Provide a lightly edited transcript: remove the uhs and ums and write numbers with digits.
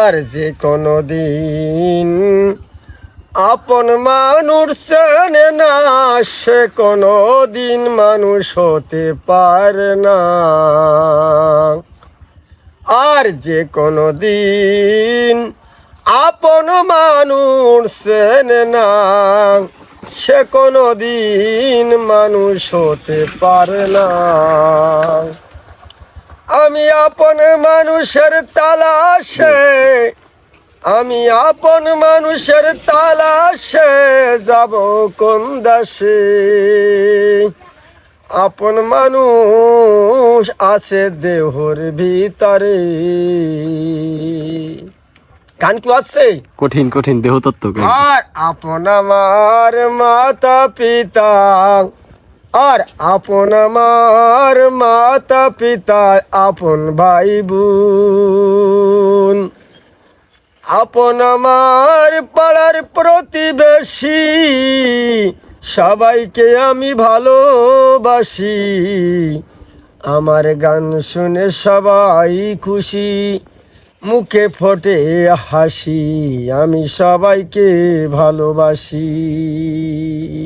আর যে কোনো দিন আপন মানুষ চেনে না, সে কোনো দিন মানুষ হতে পারে না। আর যে কোনো দিন আপন মানুষ চেনে না, সে কোনো দিন মানুষ হতে পারে না। আমি আপন মানুষের তালাশে, আমি আপন মানুষের তালাশে যাব কোন দেশে। আপন মানুষ আছে দেহর ভিতরে। গান কি আছে? কঠিন কঠিন দেহতত্ত্ব। আর আপন আমার মাতা পিতা, আর আপন আমার মাতা পিতা, আপন ভাই বোন, আপন আমার পাড়ার প্রতিবেশী, সবাইকে আমি ভালোবাসি। আমার গান শুনে সবাই খুশি, মুখে ফোটে হাসি, আমি সবাইকে ভালোবাসি।